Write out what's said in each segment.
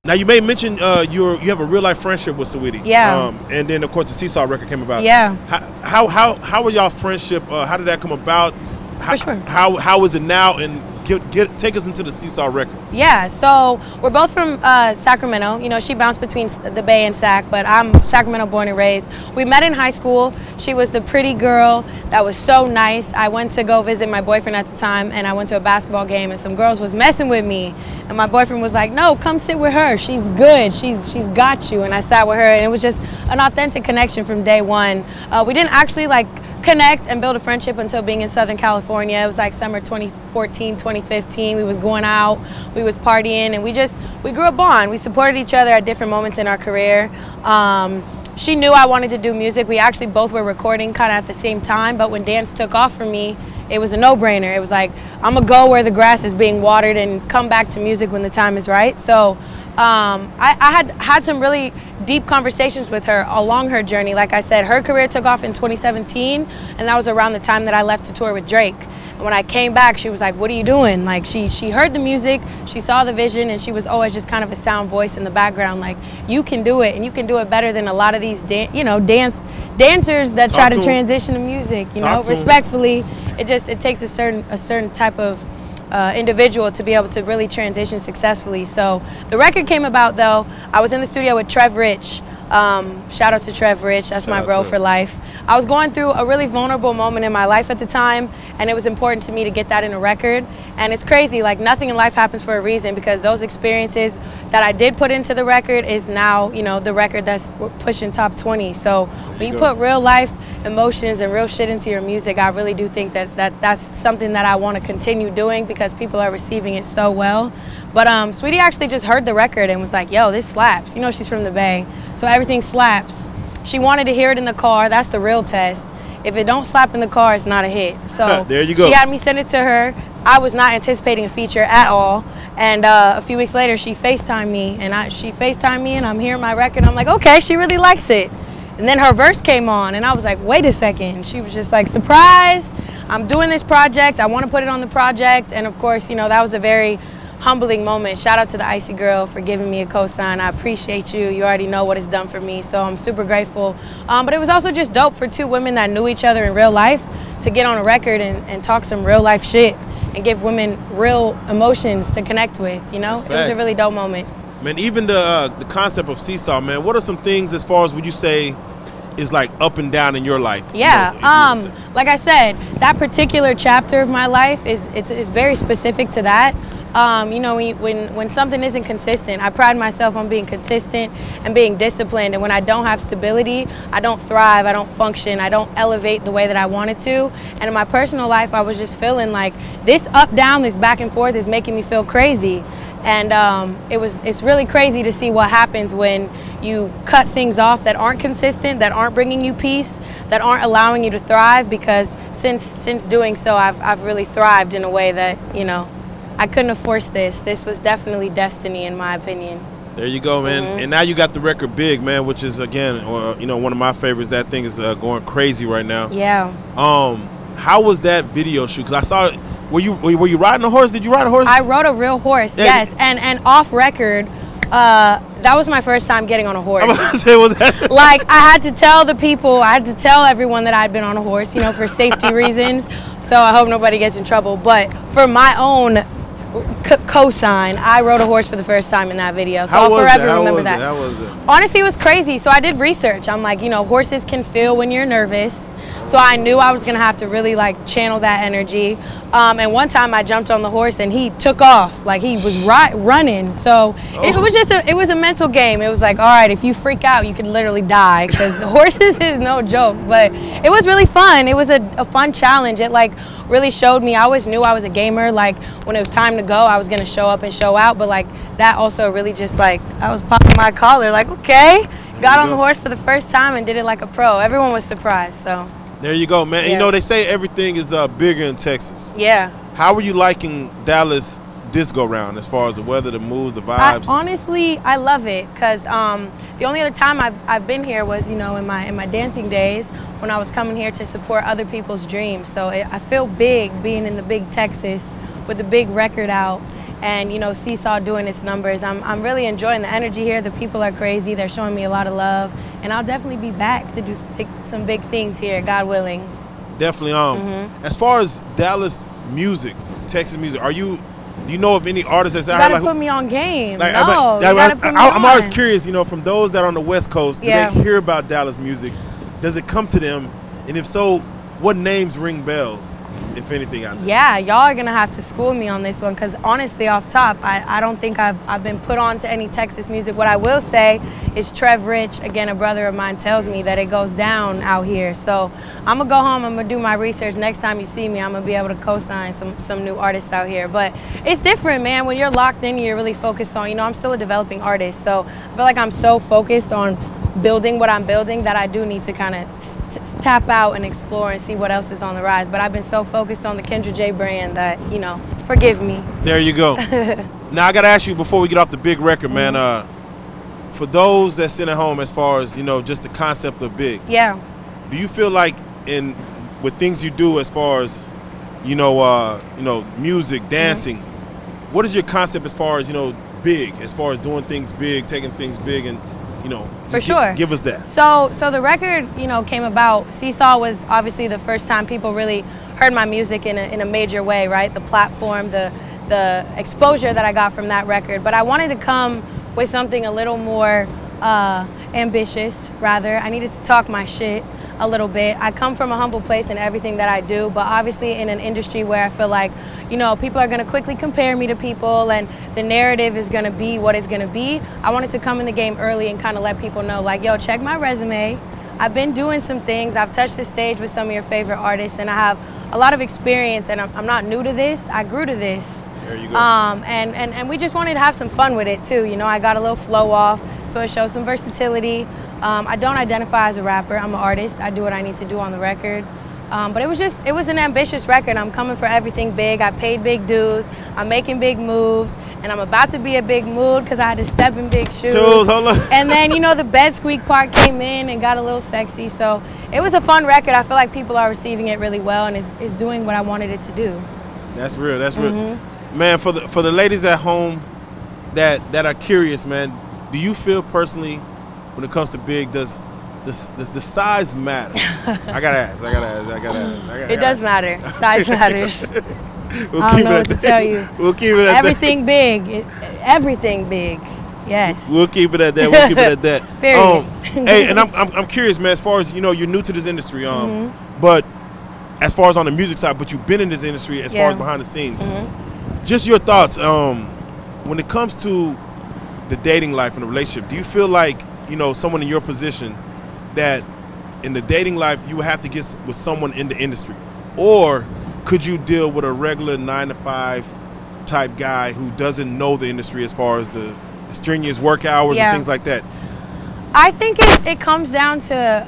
Now you may mention you have a real life friendship with Saweetie. Yeah. And then of course the Seesaw record came about. Yeah. How were y'all friendship? How did that come about? For sure. How is it now? And take us into the Seesaw record. Yeah, so we're both from Sacramento. You know, she bounced between the Bay and Sac, but I'm Sacramento born and raised. We met in high school. She was the pretty girl that was so nice. I went to go visit my boyfriend at the time, and I went to a basketball game, and some girls was messing with me. And my boyfriend was like, no, come sit with her. She's good. She's got you. And I sat with her, and it was just an authentic connection from day one. We didn't actually like connect and build a friendship until being in Southern California. It was like summer 2014, 2015. We was going out, we was partying, and we grew a bond. We supported each other at different moments in our career. She knew I wanted to do music. We actually both were recording kind of at the same time, but when dance took off for me, it was a no-brainer. It was like, I'm gonna go where the grass is being watered and come back to music when the time is right. So I had some really deep conversations with her along her journey. Like I said, her career took off in 2017, and that was around the time that I left to tour with Drake. And when I came back, she was like, what are you doing? Like, she heard the music, she saw the vision, and she was always just kind of a sound voice in the background, like, you can do it, and you can do it better than a lot of these dancers that try to transition to music, you know, respectfully. It takes a certain type of individual to be able to really transition successfully. So the record came about, though. I was in the studio with Trev Rich. Shout out to Trev Rich, that's my bro for life. I was going through a really vulnerable moment in my life at the time, and it was important to me to get that in a record. And it's crazy, like nothing in life happens for a reason, because those experiences that I did put into the record is now, you know, the record that's pushing top 20. So when you put real life emotions and real shit into your music, I really do think that's something that I want to continue doing, because people are receiving it so well. But Saweetie actually just heard the record and was like, yo, this slaps. You know, she's from the Bay, so everything slaps. She wanted to hear it in the car. That's the real test. If it don't slap in the car, it's not a hit. So there you go. She had me send it to her. I was not anticipating a feature at all. And a few weeks later, she FaceTimed me, and she FaceTimed me, and I'm hearing my record. I'm like, okay, she really likes it. And then her verse came on, and I was like, wait a second. She was just like, surprise, I'm doing this project. I want to put it on the project. And of course, you know, that was a very humbling moment. Shout out to the Icy Girl for giving me a cosign. I appreciate you. You already know what it's done for me, so I'm super grateful. But it was also just dope for two women that knew each other in real life to get on a record and talk some real life shit and give women real emotions to connect with, you know? It was a really dope moment. Man, even the concept of Seesaw, man, what are some things as far as would you say is like up and down in your life? Yeah, you know, like I said, that particular chapter of my life is very specific to that. You know, when something isn't consistent, I pride myself on being consistent and being disciplined. And when I don't have stability, I don't thrive, I don't function, I don't elevate the way that I wanted to. And in my personal life, I was just feeling like this up, down, this back and forth is making me feel crazy. And it's really crazy to see what happens when you cut things off that aren't consistent, that aren't bringing you peace, that aren't allowing you to thrive. Because since doing so, I've really thrived in a way that, you know, I couldn't have forced this. This was definitely destiny, in my opinion. There you go, man. And now you got the record Big, man, which is, again, you know, one of my favorites. That thing is going crazy right now. Yeah. How was that video shoot? Because I saw it. Were you riding a horse? Did you ride a horse? I rode a real horse, yes. And off record, that was my first time getting on a horse. I was gonna say, was that like, I had to tell the people, I had to tell everyone that I'd been on a horse, you know, for safety reasons. So I hope nobody gets in trouble. But for my own cosign, I rode a horse for the first time in that video. So I'll forever remember that. How was it? Honestly, it was crazy. So I did research. I'm like, you know, horses can feel when you're nervous. So I knew I was gonna have to really like channel that energy. And one time I jumped on the horse and he took off, like he was running. So it was a mental game. It was like, all right, if you freak out, you could literally die, because horses is no joke. But it was really fun. It was a fun challenge. It like really showed me. I always knew I was a gamer. Like when it was time to go, I was gonna show up and show out. But like that also really just like, I was popping my collar, like, okay, got on the horse for the first time and did it like a pro. Everyone was surprised. So. There you go, man. Yeah. You know, they say everything is bigger in Texas. Yeah. How are you liking Dallas this go round, as far as the weather, the moves, the vibes? Honestly, I love it, because the only other time I've been here was, you know, in my dancing days, when I was coming here to support other people's dreams. So I feel big being in the big Texas with a big record out. and you know, Seesaw doing its numbers. I'm really enjoying the energy here. The people are crazy. They're showing me a lot of love, and I'll definitely be back to do some big things here, God willing. Definitely. As far as Dallas music, Texas music, do you know of any artists that's out here? You gotta put me on game. Like, no, you gotta put me I'm on. always curious, you know, from those that are on the West Coast, do Yeah. they hear about Dallas music? Does it come to them? And if so, what names ring bells, if anything, out there? Yeah, y'all are gonna have to school me on this one, because honestly, off top, I don't think I've been put on to any Texas music. What I will say is Trev Rich, again, a brother of mine, tells me that it goes down out here. So I'm gonna go home, I'm gonna do my research. Next time you see me, I'm gonna be able to co-sign some new artists out here. But it's different, man. When you're locked in, you're really focused on, you know, I'm still a developing artist, so I feel like I'm so focused on building what I'm building that I do need to kind of tap out and explore and see what else is on the rise. But I've been so focused on the Kendra Jae brand that, you know, forgive me. There you go. Now I gotta ask you before we get off the big record, man. For those that sit at home, as far as, you know, just the concept of big. Yeah. Do you feel like with things you do, as far as, you know, music, dancing, what is your concept as far as, you know, big, as far as doing things big, taking things big, and, you know, for sure. Give us that. So the record, you know, came about. Seesaw was obviously the first time people really heard my music in a major way, right? The platform, the exposure that I got from that record. But I wanted to come with something a little more ambitious, rather. I needed to talk my shit a little bit. I come from a humble place in everything that I do, but obviously in an industry where I feel like, you know, people are gonna quickly compare me to people, and the narrative is gonna be what it's gonna be. I wanted to come in the game early and kind of let people know, like, yo, check my resume. I've been doing some things. I've touched the stage with some of your favorite artists, and I have a lot of experience, and I'm not new to this. I grew to this. There you go. And we just wanted to have some fun with it too. You know, I got a little flow off, so it shows some versatility. I don't identify as a rapper. I'm an artist. I do what I need to do on the record. But it was an ambitious record. I'm coming for everything big. I paid big dues. I'm making big moves, and I'm about to be a big mood because I had to step in big shoes. Hold on. And then, you know, the bed squeak part came in and got a little sexy. So it was a fun record. I feel like people are receiving it really well, and it's doing what I wanted it to do. That's real. That's real. Man, for the ladies at home that are curious, man, do you feel personally, when it comes to big, does the size matter? I gotta ask. It does matter. Size matters. We'll I don't know what to tell you. We'll keep it at everything that. Big. Everything big. Yes. We'll keep it at that. We'll keep it at that. Period. Hey, and I'm curious, man. As far as, you know, you're new to this industry, but as far as on the music side, but you've been in this industry as far as behind the scenes. Just your thoughts when it comes to the dating life and the relationship. Do you feel like, you know, someone in your position, that in the dating life you would have to get with someone in the industry, or could you deal with a regular 9-to-5 type guy who doesn't know the industry as far as the strenuous work hours and things like that? I think it comes down to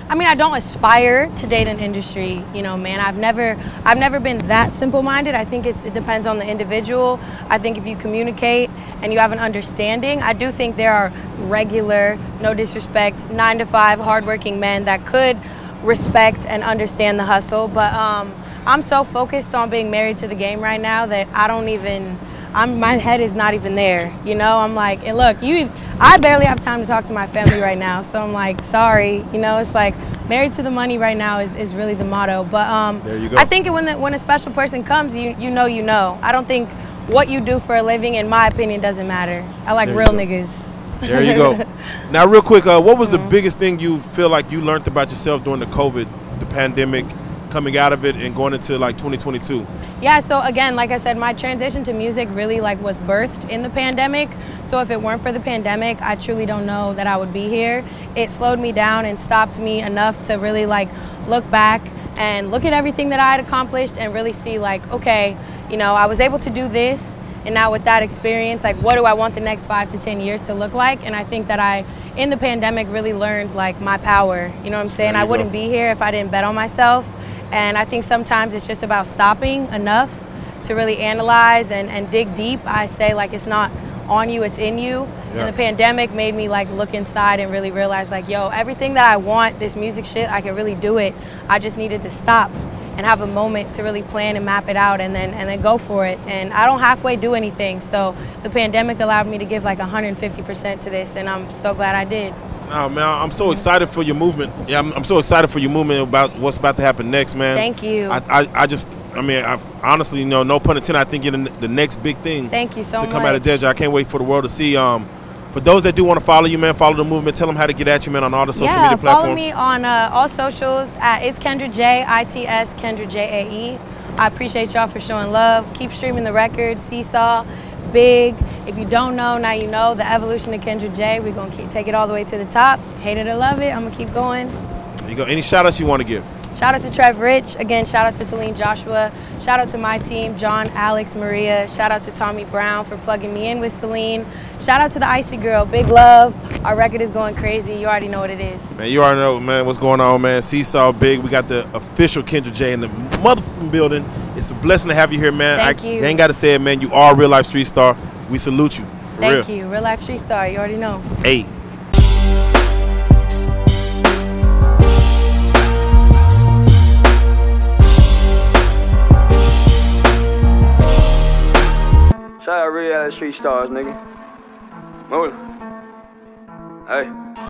I mean, I don't aspire to date an industry, you know, man. I've never been that simple-minded. I think it depends on the individual. I think if you communicate and you have an understanding, I do think there are regular, no disrespect, 9-to-5 hardworking men that could respect and understand the hustle. But I'm so focused on being married to the game right now that I don't even, my head is not even there, you know? I'm like, and look, I barely have time to talk to my family right now, so I'm like, sorry, you know? It's like, married to the money right now is really the motto. But there you go. I think when a special person comes, you know. I don't think what you do for a living, in my opinion, doesn't matter. I like real niggas. There you go. Now, real quick, what was the biggest thing you feel like you learned about yourself during the COVID, the pandemic, coming out of it and going into like 2022? Yeah, so again, like I said, my transition to music really like was birthed in the pandemic. So if it weren't for the pandemic, I truly don't know that I would be here. It slowed me down and stopped me enough to really like look back and look at everything that I had accomplished and really see like, okay, you know, I was able to do this, and now with that experience, like, what do I want the next 5 to 10 years to look like? And I think that I, in the pandemic, really learned like my power. You know what I'm saying? I wouldn't be here if I didn't bet on myself. And I think sometimes it's just about stopping enough to really analyze and dig deep. I say like, it's not on you, it's in you. And the pandemic made me like look inside and really realize like, yo, everything that I want, this music shit, I can really do it. I just needed to stop and have a moment to really plan and map it out and then go for it. And I don't halfway do anything. So the pandemic allowed me to give like 150% to this, and I'm so glad I did. Oh, man, I'm so excited for your movement. Yeah, I'm so excited for your movement about what's about to happen next, man. Thank you. I honestly, you know, no pun intended, I think you're the next big thing. Thank you so much. To come out of Deja. I can't wait for the world to see. For those that do want to follow you, man, follow the movement. Tell them how to get at you, man, on all the social media platforms. Follow me on all socials at It's Kendra Jae, ITS Kendra Jae. I appreciate y'all for showing love. Keep streaming the record, Seesaw, Big. If you don't know, now you know. The evolution of Kendra Jae. We're going to take it all the way to the top. Hate it or love it. I'm going to keep going. There you go. Any shout outs you want to give? Shout out to Trev Rich. Again, shout out to Celine Joshua. Shout out to my team, John, Alex, Maria. Shout out to Tommy Brown for plugging me in with Celine. Shout out to the Icy Girl. Big love. Our record is going crazy. You already know what it is. Man, you already know, man, what's going on, man. Seesaw, Big. We got the official Kendra Jae in the motherfucking building. It's a blessing to have you here, man. Thank you. I ain't got to say it, man. You are a real life street star. We salute you. Thank you. Real life street star. You already know. Hey. Shout out Reallyfe street stars, nigga. Move it. Hey.